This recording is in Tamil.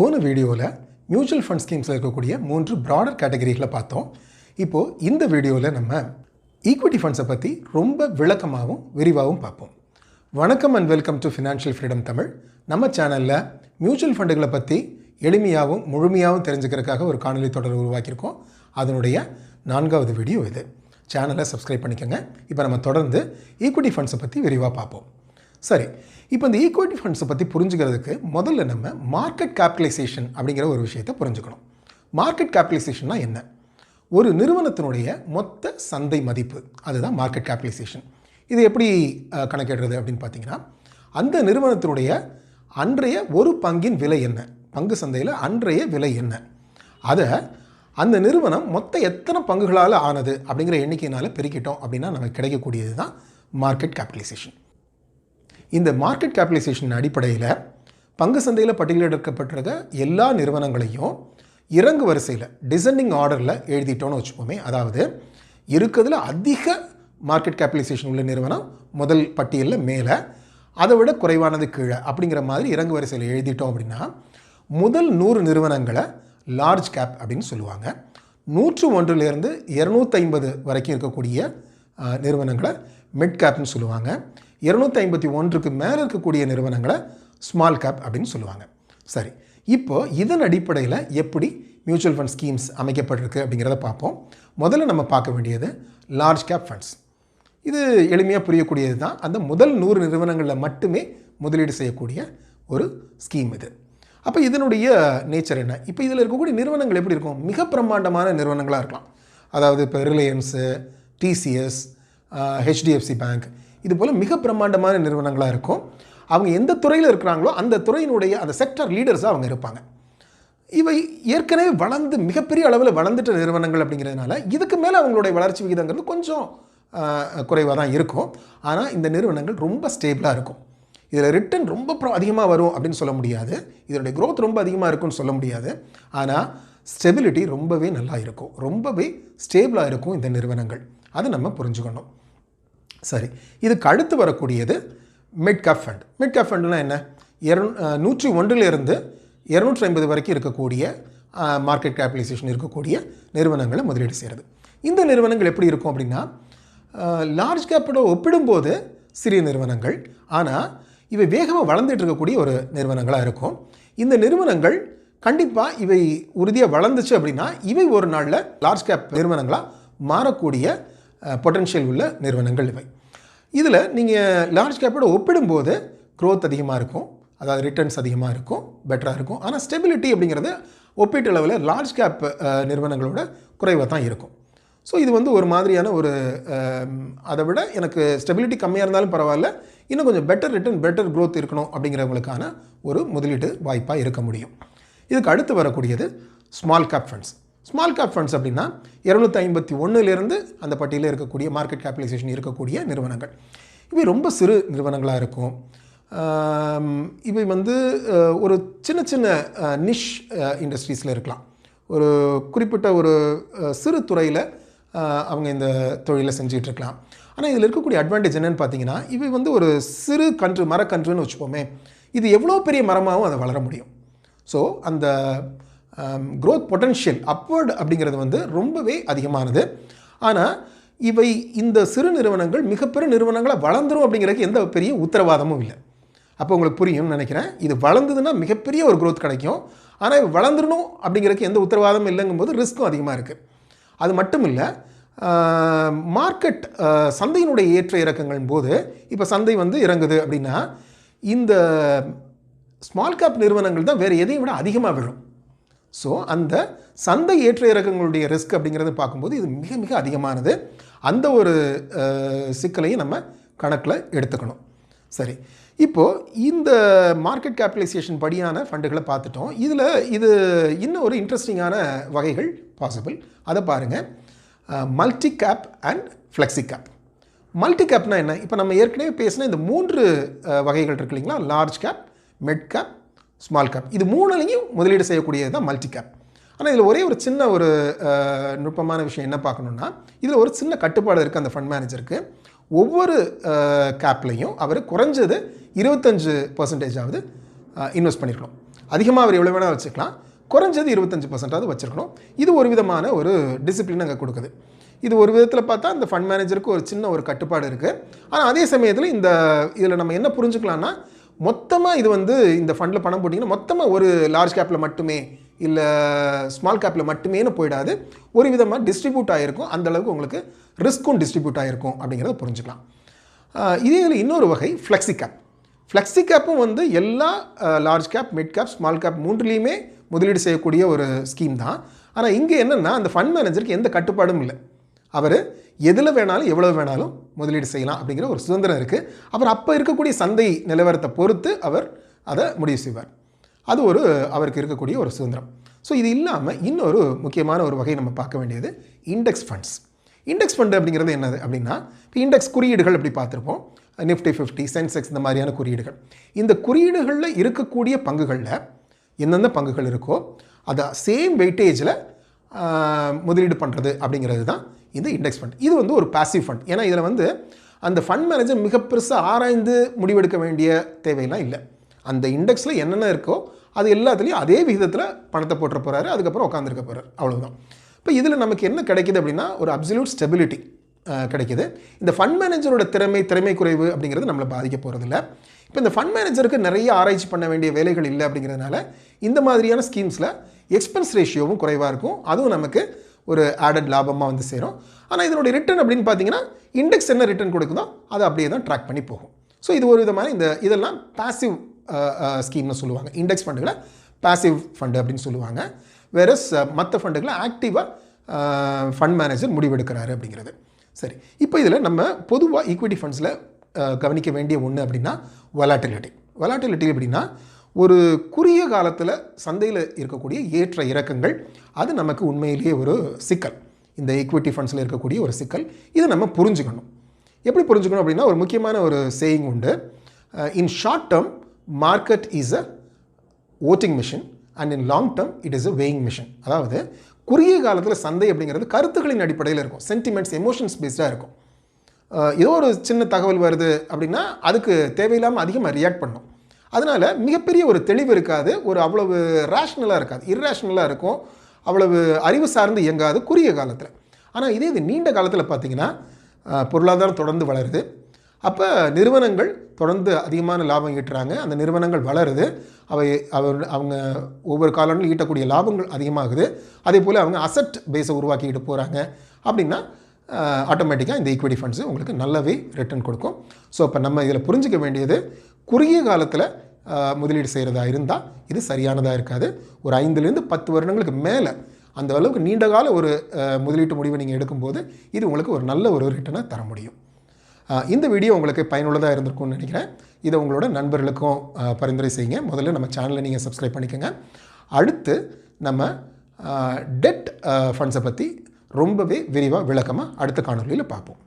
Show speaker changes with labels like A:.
A: போன வீடியோவில் மியூச்சுவல் ஃபண்ட் ஸ்கீம்ஸில் இருக்கக்கூடிய 3 ப்ராடர் கேட்டகரிகளை பார்த்தோம். இப்போது இந்த வீடியோவில் நம்ம ஈக்விட்டி ஃபண்ட்ஸை பற்றி ரொம்ப விளக்கமாகவும் விரிவாகவும் பார்ப்போம். வணக்கம் and welcome to financial freedom Tamil. நம்ம சேனலில் மியூச்சுவல் ஃபண்டுகளை பற்றி எளிமையாகவும் முழுமையாகவும் தெரிஞ்சுக்கிறதுக்காக ஒரு காணொலி தொடர் உருவாக்கியிருக்கோம். அதனுடைய 4வது வீடியோ இது. சேனலை சப்ஸ்கிரைப் பண்ணிக்கோங்க. இப்போ நம்ம தொடர்ந்து ஈக்விட்டி ஃபண்ட்ஸை பற்றி விரிவாக பார்ப்போம். சரி, இப்போ இந்த ஈக்விட்டி ஃபண்ட்ஸை பற்றி புரிஞ்சுக்கிறதுக்கு முதல்ல நம்ம மார்க்கெட் கேபிட்டலைசேஷன் அப்படிங்கிற ஒரு விஷயத்தை புரிஞ்சுக்கணும். மார்க்கெட் கேபிட்டலைசேஷன்னா என்ன? ஒரு நிறுவனத்தினுடைய மொத்த சந்தை மதிப்பு, அதுதான் மார்க்கெட் கேபிட்டலைசேஷன். இது எப்படி கணக்கிடுறது அப்படின்னு பார்த்தீங்கன்னா, அந்த நிறுவனத்தினுடைய அன்றைய ஒரு பங்கின் விலை என்ன, பங்கு சந்தையில் அன்றைய விலை என்ன, அதை அந்த நிறுவனம் மொத்த எத்தனை பங்குகளால் ஆனது அப்படிங்கிற எண்ணிக்கையினால் பெருக்கிட்டோம் அப்படின்னா நமக்கு கிடைக்கக்கூடியது தான் மார்க்கெட் கேபிட்டலைசேஷன். இந்த மார்க்கெட் கேபிட்டலைசேஷன் அடிப்படையில் பங்கு சந்தையில் பட்டியலிடப்பட்டிருக்க எல்லா நிறுவனங்களையும் இறங்கு வரிசையில் டிசெண்டிங் ஆர்டரில் எழுதிட்டோன்னு வச்சுப்போமே. அதாவது இருக்கிறதுல அதிக மார்க்கெட் கேபிட்டலைசேஷன் உள்ள நிறுவனம் முதல் பட்டியலில் மேலே, அதை விட குறைவானது கீழே அப்படிங்கிற மாதிரி இறங்கு வரிசையில் எழுதிட்டோம் அப்படின்னா முதல் 100 நிறுவனங்களை லார்ஜ் கேப் அப்படின்னு சொல்லுவாங்க. 101லேருந்து 250 வரைக்கும் இருக்கக்கூடிய நிறுவனங்களை மிட் கேப்னு சொல்லுவாங்க. 251க்கு மேலே இருக்கக்கூடிய நிறுவனங்களை ஸ்மால் கேப் அப்படின்னு சொல்லுவாங்க. சரி, இப்போ இதன் அடிப்படையில் எப்படி மியூச்சுவல் ஃபண்ட் ஸ்கீம்ஸ் அமைக்கப்பட்டிருக்கு அப்படிங்கிறத பார்ப்போம். முதல்ல நம்ம பார்க்க வேண்டியது லார்ஜ் கேப் ஃபண்ட்ஸ். இது எளிமையாக புரியக்கூடியது தான். அந்த முதல் 100 நிறுவனங்களில் மட்டுமே முதலீடு செய்யக்கூடிய ஒரு ஸ்கீம் இது. அப்போ இதனுடைய நேச்சர் என்ன? இப்போ இதில் இருக்கக்கூடிய நிறுவனங்கள் எப்படி இருக்கும்? மிக பிரம்மாண்டமான நிறுவனங்களாக இருக்கலாம். அதாவது இப்போ ரிலையன்ஸு, டிசிஎஸ், ஹெச்டிஎஃப்சி பேங்க், இது போல் மிக பிரம்மாண்டமான நிறுவனங்களாக இருக்கும். அவங்க எந்த துறையில் இருக்கிறாங்களோ அந்த துறையினுடைய அந்த செக்டர் லீடர்ஸாக அவங்க இருப்பாங்க. இவை ஏற்கனவே வளர்ந்து மிகப்பெரிய அளவில் வளர்ந்துட்ட நிறுவனங்கள் அப்படிங்கிறதுனால இதுக்கு மேலே அவங்களுடைய வளர்ச்சி விகிதங்கிறது கொஞ்சம் குறைவாக தான் இருக்கும். ஆனால் இந்த நிறுவனங்கள் ரொம்ப ஸ்டேபிளாக இருக்கும். இதில் ரிட்டர்ன் ரொம்ப அதிகமாக வரும் அப்படின்னு சொல்ல முடியாது, இதனுடைய க்ரோத் ரொம்ப அதிகமாக இருக்கும்னு சொல்ல முடியாது. ஆனால் ஸ்டெபிலிட்டி ரொம்பவே நல்லா இருக்கும், ரொம்பவே ஸ்டேபிளாக இருக்கும் இந்த நிறுவனங்கள். அதை நம்ம புரிஞ்சுக்கணும். சரி, இதுக்கு அடுத்து வரக்கூடியது mid cap fund. Mid cap ஃபண்ட்னா என்ன? 101லேருந்து 250 வரைக்கும் இருக்கக்கூடிய மார்க்கெட் கேபிட்டலைசேஷன் இருக்கக்கூடிய நிறுவனங்களை முதலீடு செய்கிறது. இந்த நிறுவனங்கள் எப்படி இருக்கும் அப்படின்னா, லார்ஜ் கேப்போட ஒப்பிடும்போது சிறிய நிறுவனங்கள், ஆனால் இவை வேகமாக வளர்ந்துட்டு இருக்கக்கூடிய ஒரு நிறுவனங்களாக இருக்கும். இந்த நிறுவனங்கள் கண்டிப்பாக இவை உறுதியாக வளர்ந்துச்சு அப்படின்னா இவை ஒரு நாளில் லார்ஜ் கேப் நிறுவனங்களாக மாறக்கூடிய பொட்டென்ஷியல் உள்ள நிறுவனங்கள் இவை. இதில் நீங்கள் லார்ஜ் கேப்போட ஒப்பிடும்போது க்ரோத் அதிகமாக இருக்கும், அதாவது ரிட்டர்ன்ஸ் அதிகமாக இருக்கும், பெட்டராக இருக்கும். ஆனால் ஸ்டெபிலிட்டி அப்படிங்கிறது ஒப்பீட்டளவில் லார்ஜ் கேப் நிறுவனங்களோட குறைவாக தான் இருக்கும். ஸோ இது ஒரு மாதிரியான ஒரு அதை விட எனக்கு ஸ்டெபிலிட்டி கம்மியாக இருந்தாலும் பரவாயில்ல, இன்னும் கொஞ்சம் பெட்டர் ரிட்டர்ன், பெட்டர் க்ரோத் இருக்கணும் அப்படிங்கிறவங்களுக்கான ஒரு முதலீடு வாய்ப்பாக இருக்க முடியும். இதுக்கு அடுத்து வரக்கூடியது small cap funds. Small cap funds அப்படின்னா 251லேருந்து அந்த பட்டியலில் இருக்கக்கூடிய மார்க்கெட் கேபிட்டலைசேஷன் இருக்கக்கூடிய நிறுவனங்கள். இவை ரொம்ப சிறு நிறுவனங்களாக இருக்கும். இவை ஒரு சின்ன சின்ன நிஷ் இண்டஸ்ட்ரீஸில் இருக்கலாம். ஒரு குறிப்பிட்ட ஒரு சிறு துறையில் அவங்க இந்த தொழிலை செஞ்சிகிட்ருக்கலாம். ஆனால் இதில் இருக்கக்கூடிய அட்வான்டேஜ் என்னென்னு பார்த்தீங்கன்னா, இவை ஒரு சிறு கன்று, மரக்கன்றுன்னு வச்சுப்போமே, இது எவ்வளோ பெரிய மரமாகவும் அதை வளர முடியும். ஸோ அந்த க்ரோத் பொட்டென்ஷியல் அப்வர்டு அப்படிங்கிறது ரொம்பவே அதிகமானது. ஆனால் இவை இந்த சிறு நிறுவனங்கள் மிகப்பெரிய நிறுவனங்களாக வளர்ந்துடும் அப்படிங்கிறதுக்கு எந்த பெரிய உத்தரவாதமும் இல்லை. அப்போ உங்களுக்கு புரியும்னு நினைக்கிறேன். இது வளர்ந்ததுன்னா மிகப்பெரிய ஒரு க்ரோத் கிடைக்கும். ஆனால் வளர்ந்துடணும் அப்படிங்கிறதுக்கு எந்த உத்தரவாதமும் இல்லைங்கும்போது ரிஸ்க்கும் அதிகமாக இருக்குது. அது மட்டும் இல்லை, மார்க்கெட் சந்தையினுடைய ஏற்ற இறக்கங்கள் போது இப்போ சந்தை இறங்குது அப்படின்னா இந்த ஸ்மால் கேப் நிறுவனங்கள் தான் வேறு எதையும் விட அதிகமாக விழும். ஸோ அந்த சந்தை ஏற்ற இறக்கங்களுடைய ரிஸ்க் அப்படிங்கிறது பார்க்கும்போது இது மிக மிக அதிகமானது. அந்த ஒரு சிக்கலையும் நம்ம கணக்கில் எடுத்துக்கணும். சரி, இப்போது இந்த மார்க்கெட் கேபிட்டலைசேஷன் படியான ஃபண்டுகளை பார்த்துட்டோம். இது இன்னும் ஒரு இன்ட்ரெஸ்டிங்கான வகைகள் பாசிபிள். அதை பாருங்கள். Multi cap and flexi cap. Multi கேப்னா என்ன? இப்போ நம்ம ஏற்கனவே பேசின இந்த 3 வகைகள் இருக்கு இல்லைங்களா? Large cap, mid cap, small gap. இது 3லையும் முதலீடு செய்யக்கூடியது தான் மல்டி கேப். ஆனால் இதில் ஒரே ஒரு சின்ன ஒரு நுட்பமான விஷயம் என்ன பார்க்கணுன்னா, இதில் ஒரு சின்ன கட்டுப்பாடு இருக்குது அந்த ஃபண்ட் மேனேஜருக்கு. ஒவ்வொரு கேப்லையும் அவர் குறைஞ்சது 25% இன்வெஸ்ட் பண்ணியிருக்கணும். அதிகமாக அவர் எவ்வளோ வேணால் வச்சுக்கலாம், குறைஞ்சது 25% வச்சுருக்கணும். இது ஒரு விதமான ஒரு டிசிப்ளின் அங்கே கொடுக்குது. இது ஒரு விதத்தில் பார்த்தா இந்த ஃபண்ட் மேனேஜருக்கு ஒரு சின்ன ஒரு கட்டுப்பாடு இருக்குது. ஆனால் அதே சமயத்தில் இதில் நம்ம என்ன புரிஞ்சுக்கலாம்னா, மொத்தமாக இது இந்த ஃபண்டில் பணம் போட்டிங்கன்னா மொத்தமாக ஒரு லார்ஜ் கேப்பில் மட்டுமே இல்லை ஸ்மால் கேப்பில் மட்டுமேனு போயிடாது, ஒரு விதமாக டிஸ்ட்ரிபியூட் ஆகிருக்கும். அந்தளவுக்கு உங்களுக்கு ரிஸ்க்கும் டிஸ்ட்ரிபியூட் ஆகிருக்கும் அப்படிங்கிறத புரிஞ்சுக்கலாம். இதில் இன்னொரு வகை ஃப்ளெக்ஸி கேப். ஃப்ளெக்ஸி கேப்பும் எல்லா large cap, mid cap, small cap மூன்றுலேயுமே முதலீடு செய்யக்கூடிய ஒரு ஸ்கீம் தான். ஆனால் இங்கே என்னென்னா அந்த ஃபண்ட் மேனேஜருக்கு எந்த கட்டுப்பாடும் இல்லை. அவர் எதில் வேணாலும் எவ்வளோ வேணாலும் முதலீடு செய்யலாம் அப்படிங்கிற ஒரு சுதந்திரம் இருக்குது. அவர் அப்போ இருக்கக்கூடிய சந்தை நிலவரத்தை பொறுத்து அவர் அதை முடிவு செய்வார். அது அவருக்கு இருக்கக்கூடிய ஒரு சுதந்திரம். ஸோ இது இல்லாமல் இன்னொரு முக்கியமான ஒரு வகை நம்ம பார்க்க வேண்டியது இண்டெக்ஸ் ஃபண்ட்ஸ். இண்டெக்ஸ் ஃபண்டு அப்படிங்கிறது என்னது அப்படின்னா, இப்போ இண்டெக்ஸ் குறியீடுகள் அப்படி பார்த்துருப்போம், நிஃப்டி 50, சென்செக்ஸ், இந்த மாதிரியான குறியீடுகள். இந்த குறியீடுகளில் இருக்கக்கூடிய பங்குகளில் எந்தெந்த பங்குகள் இருக்கோ அதை சேம் வெயிட்டேஜில் முதலீடு பண்ணுறது அப்படிங்கிறது தான் இந்த இண்டெக்ஸ் ஃபண்ட். இது ஒரு பாசிவ் ஃபண்ட். ஏன்னா இதில் அந்த ஃபண்ட் மேனேஜர் மிக பெருசாக ஆராய்ந்து முடிவெடுக்க வேண்டிய தேவையெல்லாம் இல்லை. அந்த இண்டெக்ஸில் என்னென்ன இருக்கோ அது எல்லாத்துலேயும் அதே விகிதத்தில் பணத்தை போட்டுற போகிறாரு, அதுக்கப்புறம் உட்காந்துருக்க போகிறார், அவ்வளோதான். இப்போ இதில் நமக்கு என்ன கிடைக்கிது அப்படின்னா ஒரு அப்சல்யூட் ஸ்டெபிலிட்டி கிடைக்கிது. இந்த ஃபண்ட் மேனேஜரோட திறமை குறைவு அப்படிங்கிறது நம்மளை பாதிக்க போகிறதில்ல. இப்போ இந்த ஃபண்ட் மேனேஜருக்கு நிறைய ஆராய்ச்சி பண்ண வேண்டிய வேலைகள் இல்லை அப்படிங்கிறதுனால இந்த மாதிரியான ஸ்கீம்ஸில் எக்ஸ்பென்ஸ் ரேஷியோவும் குறைவாக இருக்கும். அதுவும் நமக்கு ஒரு ஆடட் லாபமாக சேரும். ஆனால் இதனுடைய ரிட்டர்ன் அப்படின்னு பார்த்தீங்கன்னா இண்டெக்ஸ் என்ன ரிட்டர்ன் கொடுக்குதோ அதை அப்படியே தான் ட்ராக் பண்ணி போகும். ஸோ இது ஒரு விதமான இதெல்லாம் பாசிவ் ஸ்கீம்னு சொல்லுவாங்க. இண்டெக்ஸ் ஃபண்டுகளை பாசிவ் ஃபண்டு அப்படின்னு சொல்லுவாங்க. வேறஸ் மற்ற ஃபண்டுகளை ஆக்டிவாக ஃபண்ட் மேனேஜர் முடிவெடுக்கிறாரு அப்படிங்கிறது. சரி, இப்போ இதில் நம்ம பொதுவாக ஈக்விட்டி ஃபண்ட்ஸில் கவனிக்க வேண்டிய ஒன்று அப்படின்னா வொலாட்டிலிட்டி அப்படின்னா ஒரு குறுகிய காலத்தில் சந்தையில் இருக்கக்கூடிய ஏற்ற இறக்கங்கள். அது நமக்கு உண்மையிலேயே ஒரு சிக்கல். இந்த ஈக்விட்டி ஃபண்ட்ஸில் இருக்கக்கூடிய ஒரு சிக்கல். இதை நம்ம புரிஞ்சுக்கணும். எப்படி புரிஞ்சுக்கணும் அப்படின்னா, ஒரு முக்கியமான ஒரு சேயிங் உண்டு, in short term market is a voting machine and in long term it is a weighing machine. அதாவது குறுகிய காலத்தில் சந்தை அப்படிங்கிறது கருத்துக்களின் அடிப்படையில் இருக்கும், சென்டிமெண்ட்ஸ், எமோஷன்ஸ் பேஸ்டாக இருக்கும். ஏதோ ஒரு சின்ன தகவல் வருது அப்படின்னா அதுக்கு தேவையில்லாமல் அதிகமாக ரியாக்ட் பண்ணும். அதனால் மிகப்பெரிய ஒரு தெளிவு இருக்காது, ஒரு அவ்வளவு ரேஷ்னலாக இருக்காது, இர்ரேஷ்னலாக இருக்கும், அவ்வளவு அறிவு சார்ந்து இயங்காது குறுகிய காலத்தில். ஆனால் இது நீண்ட காலத்தில் பார்த்திங்கன்னா பொருளாதாரம் தொடர்ந்து வளருது. அப்போ நிறுவனங்கள் தொடர்ந்து அதிகமான லாபம் ஈட்டுறாங்க, அந்த நிறுவனங்கள் வளருது, அவங்க ஒவ்வொரு காலங்களும் ஈட்டக்கூடிய லாபங்கள் அதிகமாகுது. அதே போல் அவங்க அசட் பேஸை உருவாக்கிக்கிட்டு போகிறாங்க அப்படின்னா ஆட்டோமேட்டிக்காக இந்த ஈக்விட்டி ஃபண்ட்ஸு உங்களுக்கு நல்லாவே ரிட்டர்ன் கொடுக்கும். ஸோ இப்போ நம்ம இதில் புரிஞ்சிக்க வேண்டியது, குறுகிய காலத்தில் முதலீடு செய்கிறதா இருந்தால் இது சரியானதாக இருக்காது. ஒரு 5லேருந்து 10 வருடங்களுக்கு மேலே அந்த அளவுக்கு நீண்ட கால ஒரு முதலீட்டு முடிவை நீங்கள் எடுக்கும்போது இது உங்களுக்கு ஒரு நல்ல ஒரு ரிட்டர்னை தர முடியும். இந்த வீடியோ உங்களுக்கு பயனுள்ளதாக இருந்திருக்கும்னு நினைக்கிறேன். இதை உங்களோட நண்பர்களுக்கும் பரிந்துரை செய்யுங்க. முதல்ல நம்ம சேனலை நீங்கள் சப்ஸ்கிரைப் பண்ணிக்கோங்க. அடுத்து நம்ம டெட் ஃபண்ட்ஸை பற்றி ரொம்பவே விரிவாக விளக்கமாக அடுத்த காணொலியில் பார்ப்போம்.